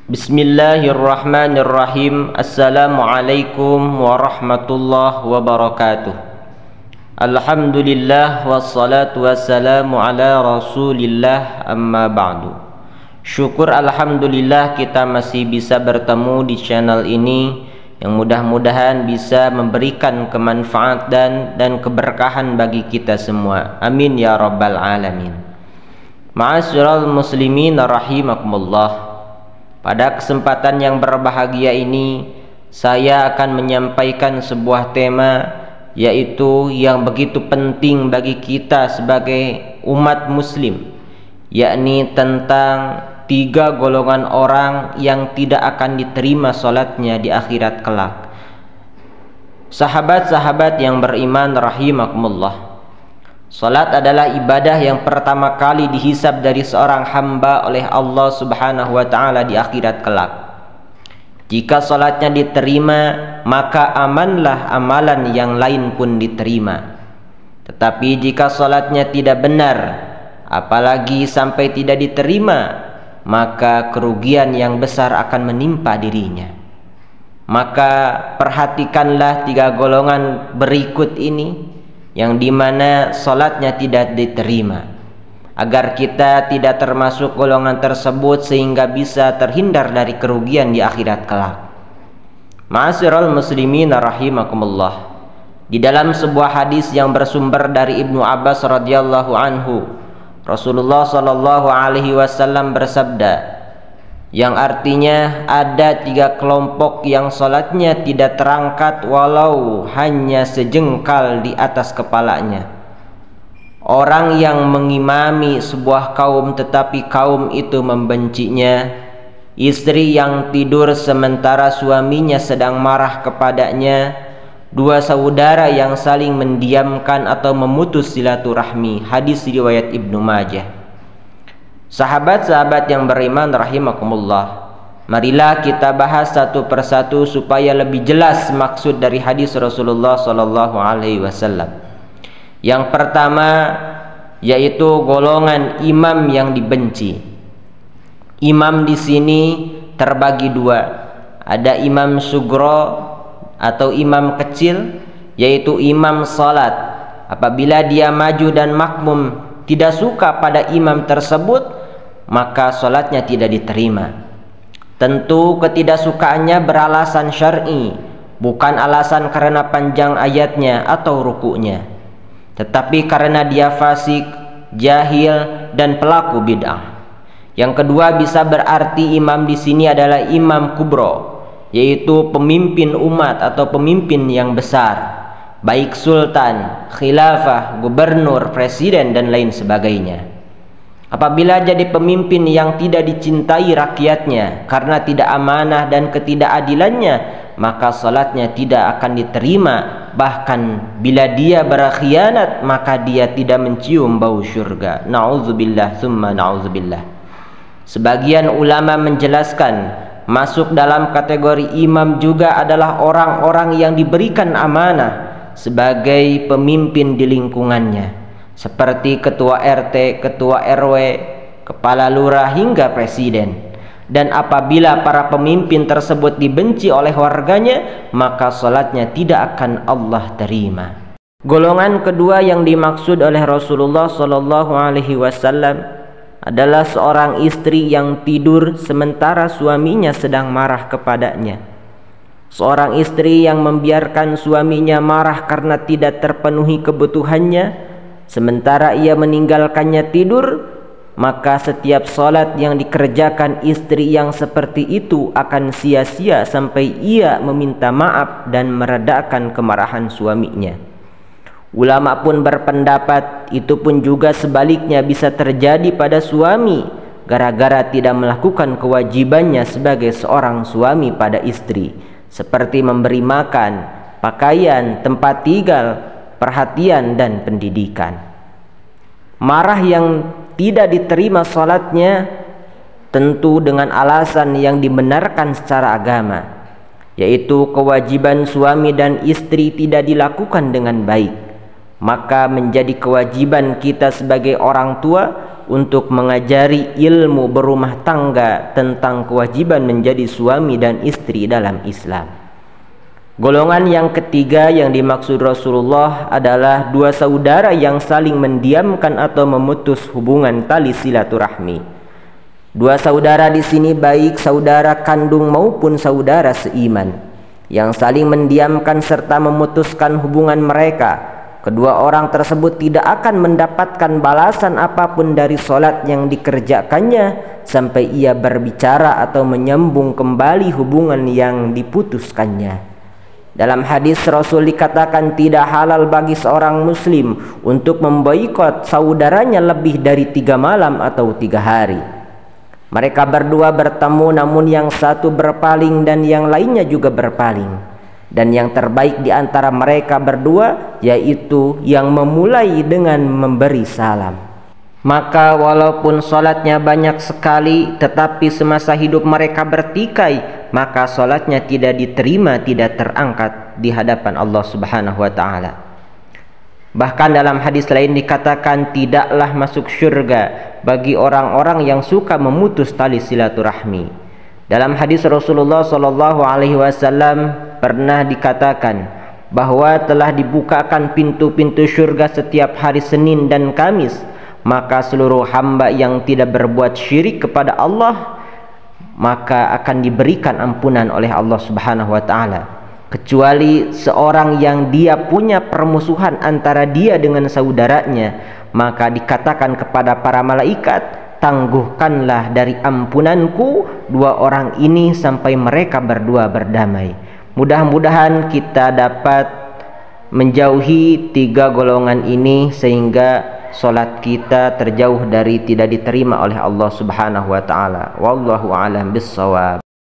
Bismillahirrahmanirrahim. Assalamualaikum warahmatullahi wabarakatuh. Alhamdulillah wassalatu wassalamu ala rasulillah, amma ba'du. Syukur alhamdulillah kita masih bisa bertemu di channel ini yang mudah-mudahan bisa memberikan kemanfaatan dan keberkahan bagi kita semua. Amin ya rabbal alamin. Ma'asyiral muslimin rahimakumullah. Pada kesempatan yang berbahagia ini, saya akan menyampaikan sebuah tema, yaitu yang begitu penting bagi kita sebagai umat muslim, yakni tentang 3 golongan orang yang tidak akan diterima salatnya di akhirat kelak. Sahabat-sahabat yang beriman rahimakumullah, salat adalah ibadah yang pertama kali dihisab dari seorang hamba oleh Allah Subhanahu wa taala di akhirat kelak. Jika salatnya diterima, maka amanlah amalan yang lain pun diterima. Tetapi jika salatnya tidak benar, apalagi sampai tidak diterima, maka kerugian yang besar akan menimpa dirinya. Maka perhatikanlah 3 golongan berikut ini, yang dimana salatnya tidak diterima, agar kita tidak termasuk golongan tersebut sehingga bisa terhindar dari kerugian di akhirat kelak. Ma'asyiral muslimin rahimakumullah. Di dalam sebuah hadis yang bersumber dari Ibnu Abbas radhiyallahu anhu, Rasulullah sallallahu alaihi wasallam bersabda, yang artinya ada 3 kelompok yang salatnya tidak terangkat walau hanya sejengkal di atas kepalanya. Orang yang mengimami sebuah kaum tetapi kaum itu membencinya, istri yang tidur sementara suaminya sedang marah kepadanya, 2 saudara yang saling mendiamkan atau memutus silaturahmi. Hadis riwayat Ibnu Majah. Sahabat-sahabat yang beriman rahimakumullah, marilah kita bahas satu persatu supaya lebih jelas maksud dari hadis Rasulullah sallallahu alaihi wasallam. Yang pertama yaitu golongan imam yang dibenci. Imam di sini terbagi 2. Ada imam sugro atau imam kecil, yaitu imam salat. Apabila dia maju dan makmum tidak suka pada imam tersebut, maka salatnya tidak diterima. Tentu ketidaksukaannya beralasan syar'i, bukan alasan karena panjang ayatnya atau rukuknya, tetapi karena dia fasik, jahil, dan pelaku bid'ah. Yang kedua bisa berarti imam di sini adalah imam kubro, yaitu pemimpin umat atau pemimpin yang besar, baik sultan, khilafah, gubernur, presiden, dan lain sebagainya. Apabila jadi pemimpin yang tidak dicintai rakyatnya karena tidak amanah dan ketidakadilannya, maka salatnya tidak akan diterima. Bahkan bila dia berkhianat, maka dia tidak mencium bau syurga. Na'udzubillah tsumma na'udzubillah. Sebagian ulama menjelaskan, masuk dalam kategori imam juga adalah orang-orang yang diberikan amanah sebagai pemimpin di lingkungannya, seperti ketua RT, ketua RW, kepala lurah, hingga presiden. Dan apabila para pemimpin tersebut dibenci oleh warganya, maka salatnya tidak akan Allah terima. Golongan kedua yang dimaksud oleh Rasulullah sallallahu alaihi wasallam adalah seorang istri yang tidur sementara suaminya sedang marah kepadanya. Seorang istri yang membiarkan suaminya marah karena tidak terpenuhi kebutuhannya, sementara ia meninggalkannya tidur, maka setiap salat yang dikerjakan istri yang seperti itu akan sia-sia sampai ia meminta maaf dan meredakan kemarahan suaminya. Ulama pun berpendapat itu pun juga sebaliknya bisa terjadi pada suami gara-gara tidak melakukan kewajibannya sebagai seorang suami pada istri, seperti memberi makan, pakaian, tempat tinggal, perhatian, dan pendidikan. Marah yang tidak diterima salatnya tentu dengan alasan yang dibenarkan secara agama, yaitu kewajiban suami dan istri tidak dilakukan dengan baik. Maka menjadi kewajiban kita sebagai orang tua untuk mengajari ilmu berumah tangga tentang kewajiban menjadi suami dan istri dalam Islam. Golongan yang ketiga yang dimaksud Rasulullah adalah dua saudara yang saling mendiamkan atau memutus hubungan tali silaturahmi. Dua saudara di sini baik saudara kandung maupun saudara seiman yang saling mendiamkan serta memutuskan hubungan mereka. Kedua orang tersebut tidak akan mendapatkan balasan apapun dari solat yang dikerjakannya sampai ia berbicara atau menyambung kembali hubungan yang diputuskannya. Dalam hadis Rasul dikatakan tidak halal bagi seorang muslim untuk memboikot saudaranya lebih dari 3 malam atau 3 hari. Mereka berdua bertemu namun yang satu berpaling dan yang lainnya juga berpaling. Dan yang terbaik di antara mereka berdua yaitu yang memulai dengan memberi salam. Maka walaupun solatnya banyak sekali tetapi semasa hidup mereka bertikai, maka solatnya tidak diterima, tidak terangkat di hadapan Allah Subhanahu wa ta'ala. Bahkan dalam hadis lain dikatakan tidaklah masuk syurga bagi orang-orang yang suka memutus tali silaturahmi. Dalam hadis Rasulullah SAW pernah dikatakan bahwa telah dibukakan pintu-pintu syurga setiap hari Senin dan Kamis, maka seluruh hamba yang tidak berbuat syirik kepada Allah maka akan diberikan ampunan oleh Allah Subhanahu wa ta'ala, kecuali seorang yang dia punya permusuhan antara dia dengan saudaranya, maka dikatakan kepada para malaikat, tangguhkanlah dari ampunanku dua orang ini sampai mereka berdua berdamai. Mudah-mudahan kita dapat menjauhi 3 golongan ini sehingga solat kita terjauh dari tidak diterima oleh Allah Subhanahu wa ta'ala. Wallahu a'lam bissawab.